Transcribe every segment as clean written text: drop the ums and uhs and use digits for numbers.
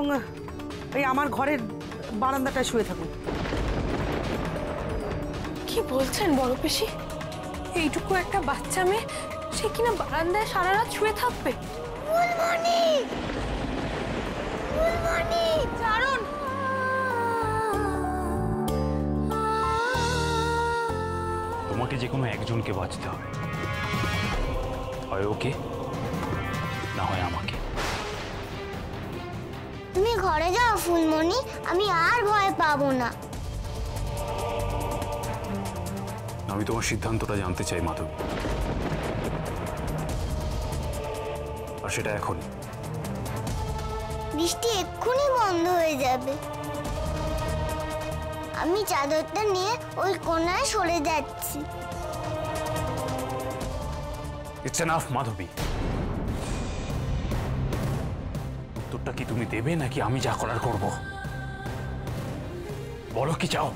বরং এই আমার ঘরের বারান্দাটায় শুয়ে থাকুন। কি বলছেন বড় পিসি? এইটুকু একটা বাচ্চা মেয়ে, সে কিনা বারান্দায় সারা রাত শুয়ে থাকবে? ফুলমণি, ফুলমণি, চারণ! তোমাকে যে কোনো একজনকে বাঁচতে হবে, হয় ওকে না হয় আমাকে। তুমি ঘরে যাও ফুলমণি, আমি আর ভয় পাবো না। আমি তোমার সিদ্ধান্তটা জানতে চাই মাধবী, আর সেটা এখন। বৃষ্টি এক্ষুনি বন্ধ হয়ে যাবে। আমি চাদরটা নিয়ে ওই কোণায় সরে যাচ্ছি। ইটস এনাফ মাধবী। উত্তরটা কি তুমি দেবে নাকি আমি যা করার করব? বলো কি চাও?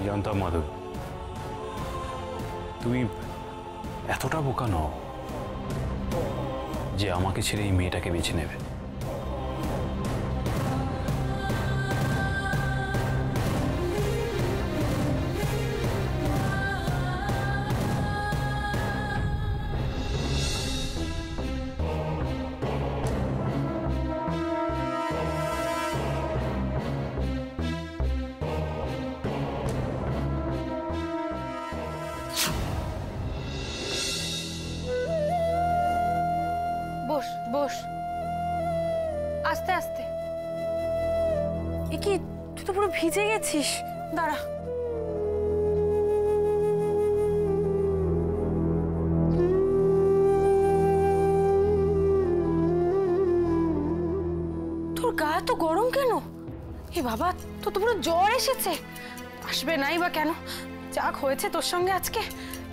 জানতাম মাধবী তুমি এতটা বোকা নও যে আমাকে ছেড়ে এই মেয়েটাকে বেছে নেবে। বস বস, আস্তে আস্তে। এ কি, তুই তো পুরো ভিজে গেছিস। দাঁড়া। তোর গা তো গরম কেন? এ বাবা, তোর তো পুরো জ্বর এসেছে। আসবে নাই বা কেন? যা হয়েছে তোর সঙ্গে আজকে,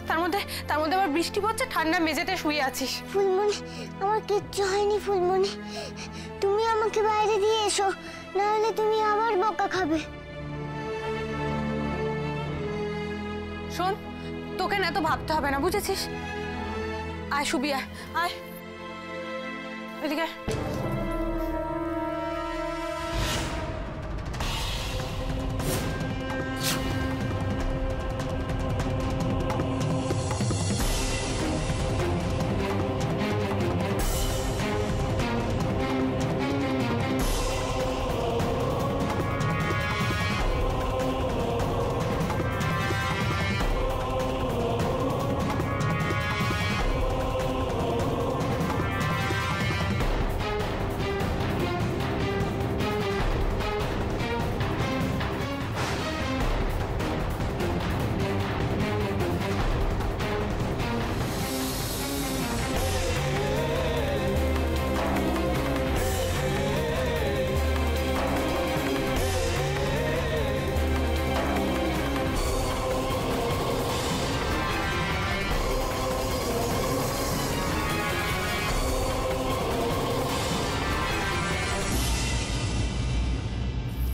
তার মধ্যে আবার বৃষ্টি পড়ছে, ঠান্ডা মেঝেতে শুয়ে আছিস। ফুলমণি, আমার কিচ্ছু হয়নি ফুলমণি। তুমি আমাকে বাইরে দিয়ে এসো, না হলে তুমি আবার বকা খাবে। শোন, তোকে না তো ভাবতে হবে না, বুঝেছিস? আয় শুবি, আয় আয় এদিকে।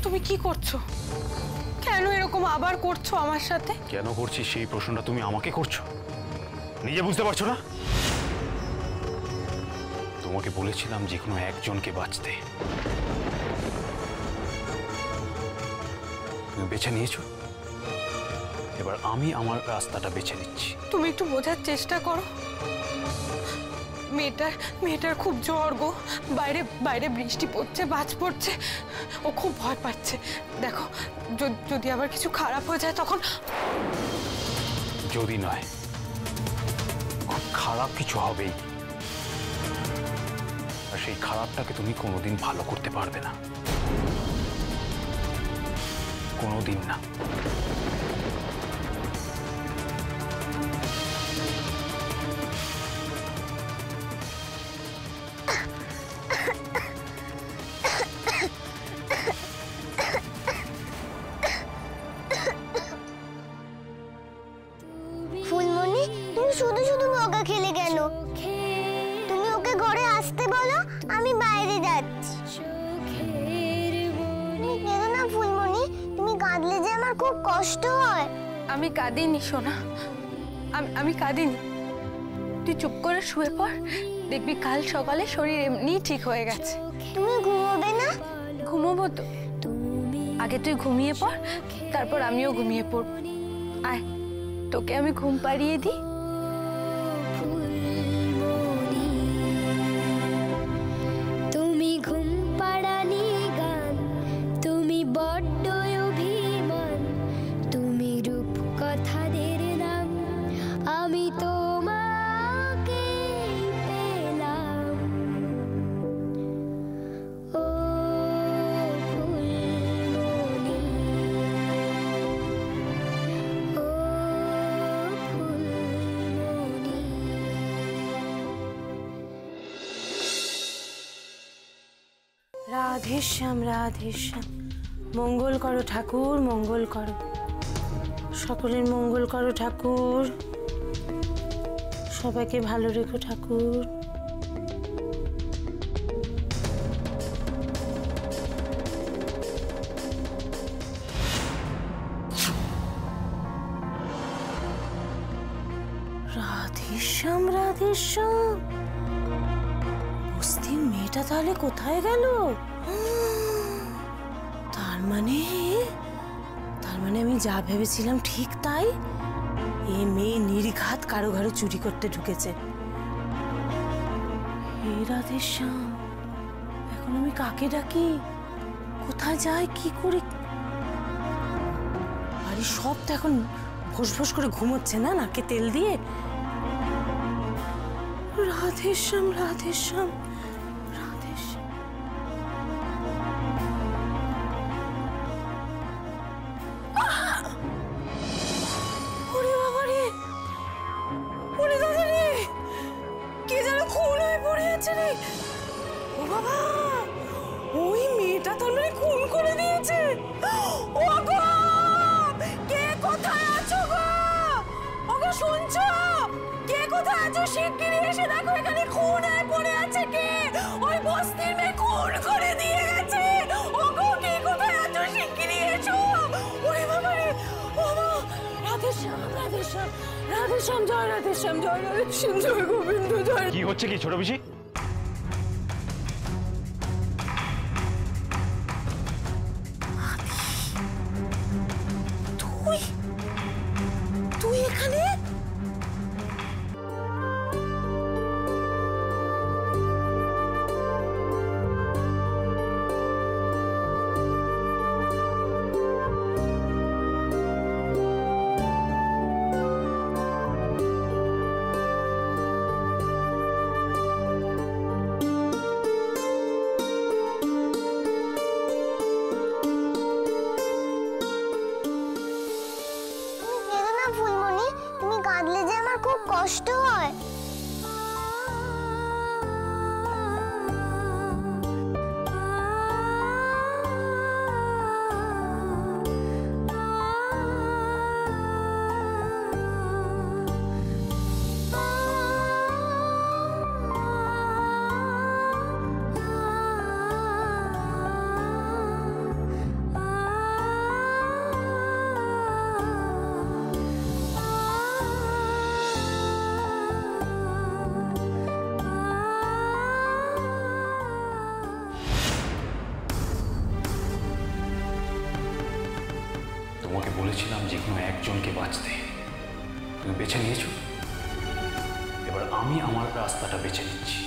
তুমি কি করছো? কেন এরকম আবার করছো আমার সাথে? কেন করছি সেই প্রশ্নটা তুমি আমাকে করছো? নিজে বুঝতে পারছো না? তোমাকে বলেছিলাম যে কোনো একজনকে বাঁচতে, তুমি বেছে নিয়েছো। এবার আমি আমার রাস্তাটা বেছে নিচ্ছি। তুমি একটু বোঝার চেষ্টা করো। মেয়েটার খুব জ্বর গো। বাইরে বৃষ্টি পড়ছে, বাজ পড়ছে, ও খুব ভয় পাচ্ছে। দেখো, যদি আবার কিছু খারাপ হয়ে যায় তখন। যদি নয়, খুব খারাপ কিছু হবেই, আর সেই খারাপটাকে তুমি কোনোদিন ভালো করতে পারবে না, কোনোদিন না। ফুলমণি, তুমি শুধু শুধু বকা খেলে কেন? তুমি ওকে ঘরে আসতে বলো, আমি বাইরে যাচ্ছি। তুমি কেন না ফুল খুব কষ্ট হয়। আমি কাঁদিনি সোনা, আমি কাঁদিনি। তুই চুপ করে শুয়ে পড়, দেখবি কাল সকালে শরীর এমনি ঠিক হয়ে গেছে। তুমি ঘুমোবে না? ঘুমোবো তো, আগে তুই ঘুমিয়ে পড়, তারপর আমিও ঘুমিয়ে পড়ব। আয়, তোকে আমি ঘুম পাড়িয়ে দিই। তুমি ঘুম পাড়ানি গান, তুমি বড্ড অভিমান, তুমি রূপ কথাদের নাম, আমি তোমাকে পেলাম। ও ফুলমণি, ও ফুলমণি। রাধেশ্যাম রাধেশ্যাম, মঙ্গল করো ঠাকুর, মঙ্গল করো, সকলের মঙ্গল করো ঠাকুর, সবাইকে ভালো রেখো ঠাকুর। রাধেশ্যাম রাধেশ্যাম, বস্তির মেয়েটা তাহলে কোথায় গেল? তার মানে আমি যা ভেবেছিলাম ঠিক তাই, এ মেয়ে নির্ঘাত কারো ঘরে চুরি করতে ঢুকেছে। হে রাধেশ্যাম, এখন আমি কাকে ডাকি, কোথায় যাই, কি করি? বাড়ির সব তো এখন ভোস ভোস করে ঘুমোচ্ছে না, নাকে তেল দিয়ে। রাধেশ্যাম রাধেশ্যাম রাধেশ্যাম, ওরে বাবা রে, ওরে দাদা রে, কে যেন খুন হয়ে পড়ে আছে রে। ও বাবা, ওই মেয়েটা তার মানে খুন করে দিয়েছে। ও গো, কে কোথায় আছো গো? ও গো, শুনছো? কে কোথায় আছো? শিগগিরই এসে দেখো, এখানে খুন হয়ে পড়ে আছে কে। ওই বস্তির মেয়ে খুন করে দিয়ে গেছে। ও গো, কে কোথায় আছো? শিগগিরই এসো। ওরে বাবা রে, ও মা, রাধেশ্যাম রাধেশ্যাম রাধেশ্যাম, জয় রাধেশ্যাম, জয় রাধেশ্যাম, জয় গোবিন্দ, জয়। কি হচ্ছে কি ছোট পিসি? তুই এখানে? তুমি কেঁদো না ফুলমণি, তুমি কাঁদলে যে আমার খুব কষ্ট হয়। তোমাকে বলেছিলাম যে কোনো একজনকে বাঁচতে, তুমি বেছে নিয়েছো। এবার আমি আমার রাস্তাটা বেছে নিচ্ছি।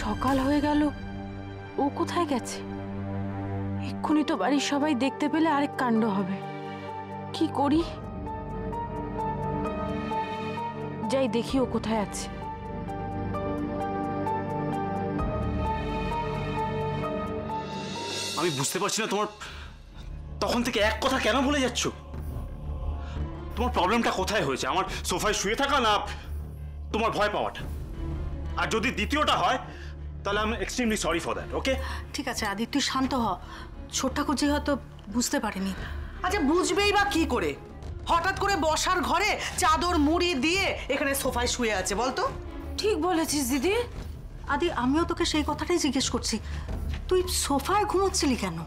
সকাল হয়ে গেল, ও কোথায় গেছে? এক্ষুনি তো বাড়ির সবাই দেখতে পেলে আরেক কাণ্ড হবে। কি করি? যাই দেখি ও কোথায় আছে। আমি বুঝতে পারছি না তোমার তখন থেকে এক কথা কেন বলে যাচ্ছ। তোমার প্রবলেমটা কোথায় হয়েছে? আমার সোফায় শুয়ে থাকা না তোমার ভয় পাওয়াটা? আর যদি দ্বিতীয়টা হয় তাহলে আমি এক্সট্রিমলি সরি ফর দ্যাট। ওকে, ঠিক আছে আদিত্য, শান্ত হ। ছোট ঠাকুরজি হয়তো বুঝতে পারেনি। আচ্ছা, বুঝবেই বা কি করে? হঠাৎ করে বসার ঘরে চাদর মুড়ি দিয়ে এখানে সোফায় শুয়ে আছে, বলতো? ঠিক বলেছিস দিদি। আদি, আমিও তোকে সেই কথাটাই জিজ্ঞেস করছি, তুই সোফায় ঘুমোচ্ছিলি কেন?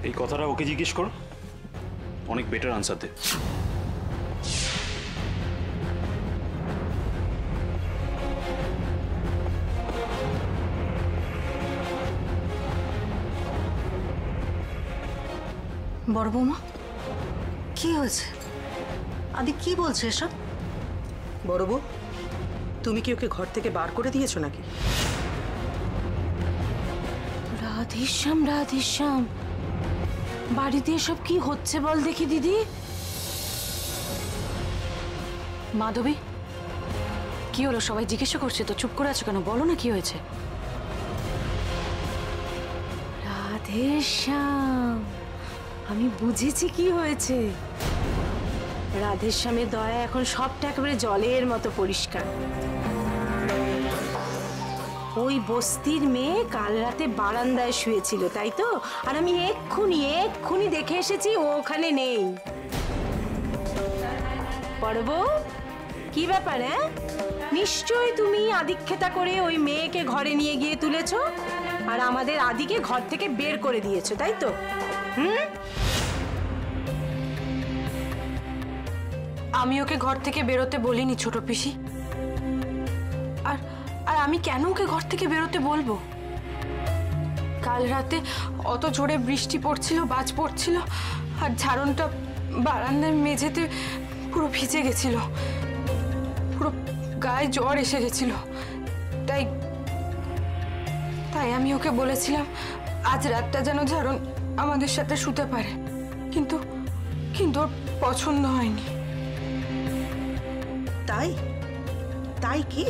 এই কথাটা ওকে জিজ্ঞেস করো, অনেক বেটার আনসার দে। বড় বৌমা, কি হয়েছে? আদি কি বলছে এসব? বড় বউ, তুমি কি ওকে ঘর থেকে বার করে দিয়েছো নাকি? রাধেশ্যাম, রাধেশ্যাম, বাড়িতে এসব কি হচ্ছে বল দেখি দিদি। মাধবী, কি হলো? সবাই জিজ্ঞাসা করছে তো, চুপ করে আছো কেন? বলো না কি হয়েছে। রাধেশ্যাম, আমি বুঝেছি কি হয়েছে। রাধেশ্যামের দয়া এখন সবটা একেবারে জলের মতো পরিষ্কার। ওই বস্তির মেয়ে কাল রাতে বারান্দায় শুয়েছিল, তাই তো? আর আমি এক্ষুনি দেখে এসেছি ও ওখানে নেই। পড়ব কি ব্যাপার? হ্যাঁ, নিশ্চয়ই তুমি আদিক্ষেতা করে ওই মেয়েকে ঘরে নিয়ে গিয়ে তুলেছো আর আমাদের আদিকে ঘর থেকে বের করে দিয়েছো, তাই তো? আমি ওকে ঘর থেকে বেরোতে বলিনি ছোট পিসি। আর আর আমি কেন ওকে ঘর থেকে বেরোতে বলবো? কাল রাতে অত জোরে বৃষ্টি পড়ছিল, বাজ পড়ছিল, আর ঝাড়নটা বারান্দার মেঝেতে পুরো ভিজে গেছিল, পুরো গায়ে জ্বর এসে গেছিল। তাই তাই আমি ওকে বলেছিলাম আজ রাতটা যেন ঝাড়ন আমাদের সাথে শুতে পারে, কিন্তু কিন্তু ওর পছন্দ হয়নি। তাই তাই কি?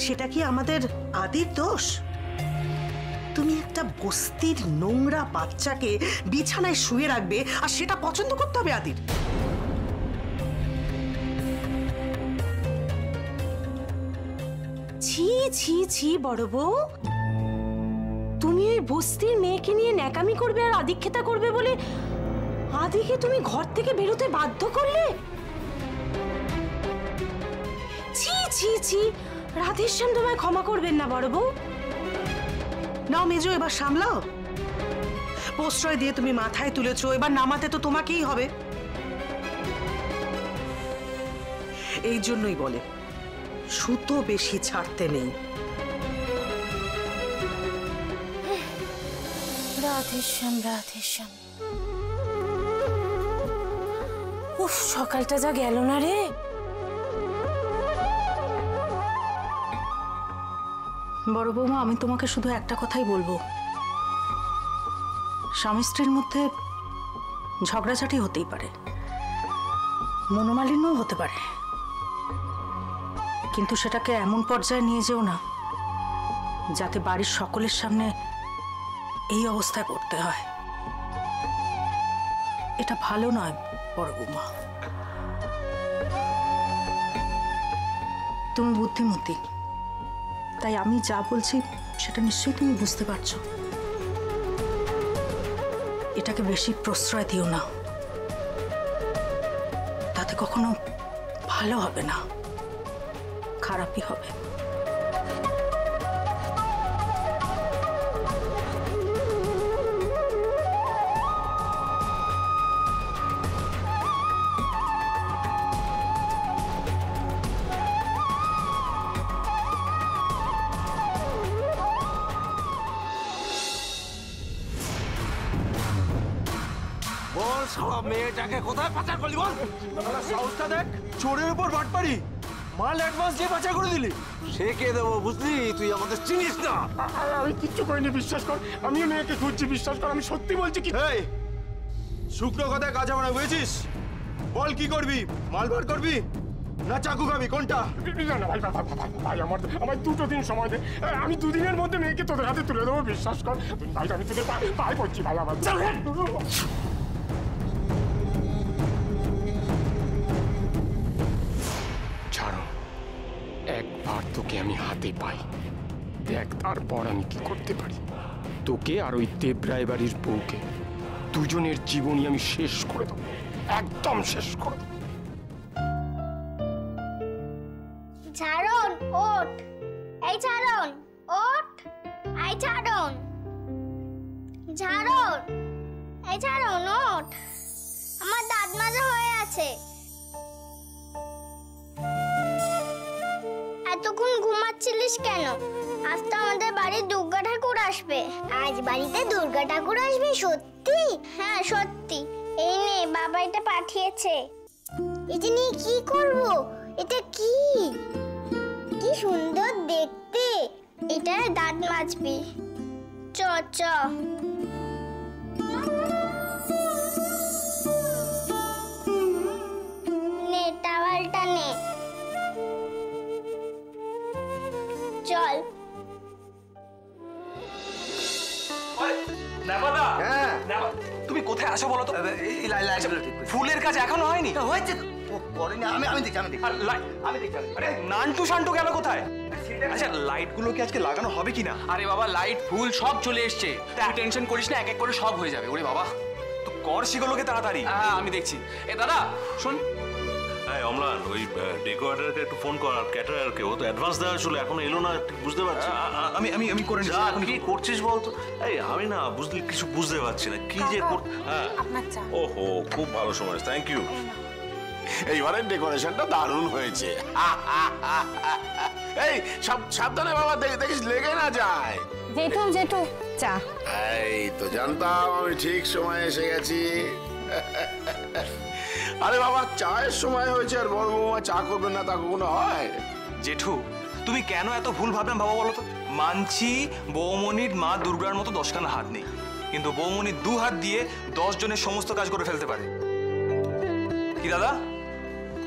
সেটা কি আমাদের আদির দোষ? তুমি একটা বস্তির নোংরা বাচ্চাকে বিছানায় শুয়ে রাখবে আর সেটা পছন্দ করতে হবে আদির? ছি ছি ছি বড় বউ, তুমি ওই বস্তির মেয়েকে নিয়ে ন্যাকামি করবে আর আদিক্ষেতা করবে বলে আদিকে তুমি ঘর থেকে বেরোতে বাধ্য করলে? ছি ছি ছি, রাধেশ্যাম তোমায় ক্ষমা করবেন না বড় বউ। নাও মেজো, এবার সামলাও। প্রশ্রয় দিয়ে তুমি মাথায় তুলেছো, এবার নামাতে তো তোমাকেই হবে। এই জন্যই বলে সুতো বেশি ছাড়তে নেই। রাধেশ্যাম, রাধেশ্যাম, উফ, সকালটা যা গেল না রে। বড় বৌমা, আমি তোমাকে শুধু একটা কথাই বলবো, স্বামী স্ত্রীর মধ্যে ঝগড়াঝাটি হতেই পারে, মনোমালিন্যও হতে পারে, কিন্তু সেটাকে এমন পর্যায়ে নিয়ে যেও না যাতে বাড়ির সকলের সামনে এই অবস্থায় পড়তে হয়। এটা ভালো নয় বড় বৌমা। তুমি বুদ্ধিমতী, তাই আমি যা বলছি সেটা নিশ্চয়ই তুমি বুঝতে পারছো। এটাকে বেশি প্রশ্রয় দিও না, তাতে কখনো ভালো হবে না, খারাপই হবে। বল শালা মেয়েটাকে কোথায় পাচার করলি বল? সাহসটা দেখ, চোরের উপর বাটপারি, মাল অ্যাডভান্স দিয়ে পাচার করে দিলি। সে কে দেবো বুঝলি? তুই আমাদের চিনিস না। আমি কিচ্ছু করিনি, বিশ্বাস কর। আমিও মেয়েকে খুঁজছি, বিশ্বাস কর, আমি সত্যি বলছি। কি এই শুকনো কথায় কাজ হবে না, বুঝেছিস? বল কি করবি? মাল বার করবি না চাকু খাবি, কোনটা? না ভাই, ভাই আমার 2 দিন সময় দে। আমি 2 দিনের মধ্যে মেয়েকে তোদের হাতে তুলে দেবো, বিশ্বাস কর ভাই। আমি তোদের পায়ে পড়ছি ভাই, আমার। ছাড়ো, একবার তোকে আমি হাতে পাই, দেখ তারপর আমি কি করতে পারি। তোকে আর ওই দেবরায় বাড়ির বউকে, দুজনের জীবনই আমি শেষ করে দেবো, একদম শেষ করে দেবো। ঝাড়ন ওঠ, এই ঝাড়ন ওঠ, এই ঝাড়ন, ঝাড়ো, এই ঝাড়ো নোট। আমার দাঁত মাজা হয়ে আছে। এতক্ষণ ঘুমাচ্ছিলিস কেন? আজ তো আমাদের বাড়ির দুর্গা ঠাকুর আসবে। আজ বাড়িতে দুর্গা ঠাকুর আসবে? সত্যি? হ্যাঁ সত্যি। এই নে, বাবা এটা পাঠিয়েছে। এটা নিয়ে কি করব? এটা কি? কি সুন্দর দেখতে। এটা দাঁত মাজবি। চ চ। নে টাওয়ালটা নে। চল। হ্যাঁ তুমি কোথায় আসো বলো তো? ফুলের কাজ এখনো হয়নি? হয়েছে করেনি। আমি দেখছি আরে নান্টু শান্টু গেল কোথায়? আচ্ছা লাইট গুলো কি আজকে লাগানো হবে কিনা? আরে বাবা লাইট ফুল সব চলে এসছে, তুই টেনশন করিস না, এক এক করে সব হয়ে যাবে। ওরে বাবা তো কর সেগুলোকে তাড়াতাড়ি। হ্যাঁ আমি দেখছি। এ দাদা শোন, হ্যাঁ অমলান, ওই ডেকোরেটরকে একটু ফোন কর, আর ক্যাটারারকে। ও তো অ্যাডভান্স দেওয়া ছিল, এখনো এলো না, ঠিক বুঝতে পারছি। আমি করে নিচ্ছি। এখন কি করছিস বলতো? এই আমি না বুঝলি কিছু বুঝতে পারছি না কি যে হ্যাঁ। ওহো, খুব ভালো সময়, থ্যাংক ইউ। এইবারের ডেকোরেশনটা দারুণ হয়েছে। এই সাবধানে বাবা, দেখিস লেগে না যায়। জেঠু জেঠু চা। এই তো জানতাম আমি ঠিক সময় এসে গেছি। আরে বাবা, চায়ের সময় হয়েছে আর বড় বৌমা চা করবেন না তা কখনো হয়? জেঠু তুমি কেন এত ভুল ভাবলাম বাবা বলো তো? মানছি বৌমনির মা দুর্গার মতো 10খানা হাত নেই, কিন্তু বৌমনির 2 হাত দিয়ে 10 জনের সমস্ত কাজ করে ফেলতে পারে। কি দাদা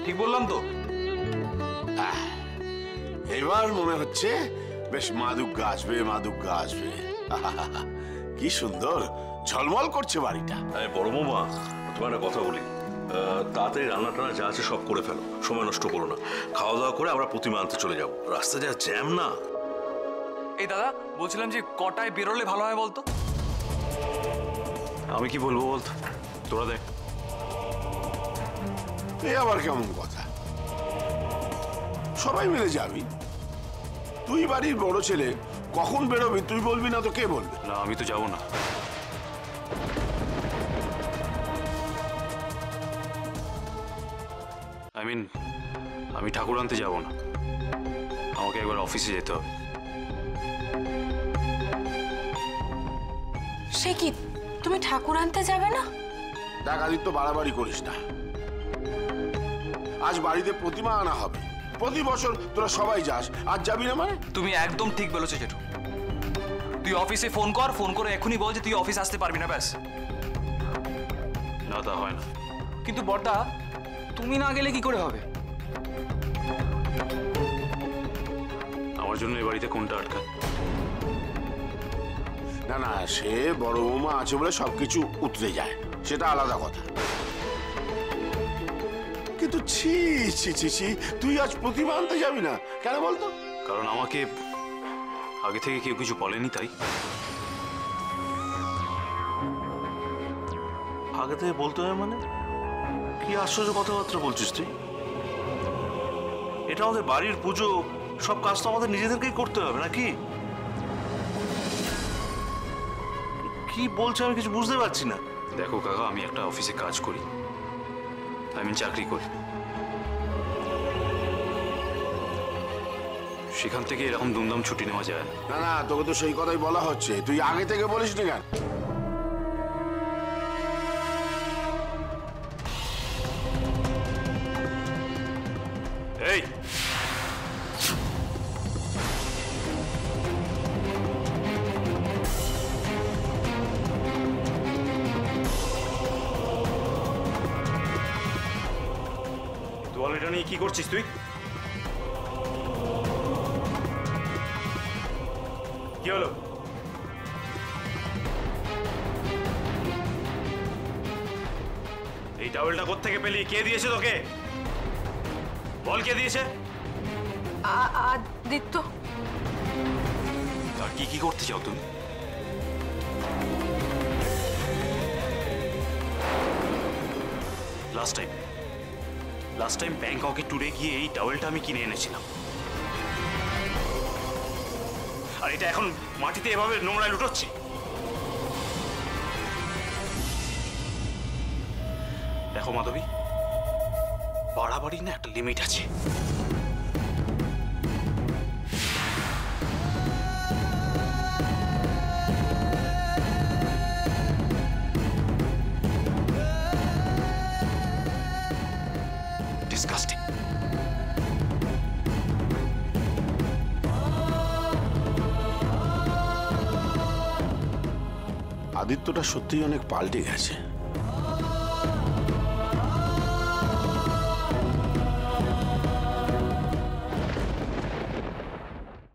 ঠিক বললাম তো? এবার মনে হচ্ছে বেশ মা দুর্গা আসবে, মা দুর্গা আসবে। কি সুন্দর ঝলমল করছে বাড়িটা। বড় বৌমা, তোমার একটা কথা বলি, তাড়াতাড়ি রান্না টান্না যা আছে সব করে ফেলো, সময় নষ্ট করো না। খাওয়া দাওয়া করে আমরা প্রতিমা আনতে চলে যাবো। রাস্তায় যা জ্যাম না। এই দাদা বলছিলাম যে কটায় বেরোলে ভালো হয় বলতো? আমি কি বলবো বলতো, তোরা দেখ। এ আবার কেমন কথা? সবাই মিলে যাবি। তুই বাড়ির বড় ছেলে, কখন বেরোবি তুই বলবি না তো কে বলবে? না আমি তো যাবো না। আমি ঠাকুর আনতে যাবো না, আমাকে একবার অফিসে যেতে হবে। সে কি, তুমি ঠাকুর আনতে যাবে না? দেখ আদিত্য, বাড়াবাড়ি করিস না। আজ বাড়িতে প্রতিমা আনা হবে। প্রতি বছর তোরা সবাই যাস, আজ যাবি না মানে? তুমি একদম ঠিক বলেছো জেঠু। তুই অফিসে ফোন করে এখনই বল যে তুই অফিস আসতে পারবি না, ব্যাস। না তা হয় না। কিন্তু বড়দা তুমি না গেলে কি করে হবে? আমার জন্য এই বাড়িতে কোনটা আটকায়? না না, সে বড় বৌমা আছে বলে সবকিছু উতরে যায়, সেটা আলাদা কথা। কিন্তু ছি ছি ছি ছি, তুই আজ প্রতিমা আনতে যাবি না কেন বলতো? কারণ আমাকে আগে থেকে কেউ কিছু বলেনি, তাই। আগে থেকে বলতে হয় মানে? কি আশ্চর্য কথাবার্তা বলছিস তুই? এটা আমাদের বাড়ির পুজো, সব কাজ তো আমাদের নিজেদেরকেই করতে হবে নাকি? কি বলছে আমি কিছু বুঝতে পারছি না। দেখো কাকা, আমি একটা অফিসে কাজ করি, আমি চাকরি করি। সেখান থেকে এরকম দুমদাম ছুটি নেওয়া যায় না। না না, তোকে তো সেই কথাই বলা হচ্ছে, তুই আগে থেকে বলিস নি কেন? এই তোয়ালেটা নিয়ে কি করছিস তুই? কি হলো? এই টাওয়েলটা কোত্থেকে পেলি? কে দিয়েছে তোকে? বল কে দিয়েছে? আদিত্য। আর কি কি করতে চাও তুমি? লাস্ট টাইম ব্যাংককে ট্যুরে গিয়ে এই টাওয়েলটা আমি কিনে এনেছিলাম, আর এটা এখন মাটিতে এভাবে নোংরায় লুটোচ্ছে। দেখো মাধবী, বাড়াবাড়ি না একটা লিমিট আছে। ডিসকাস্টিং। আদিত্যটা সত্যিই অনেক পাল্টে গেছে।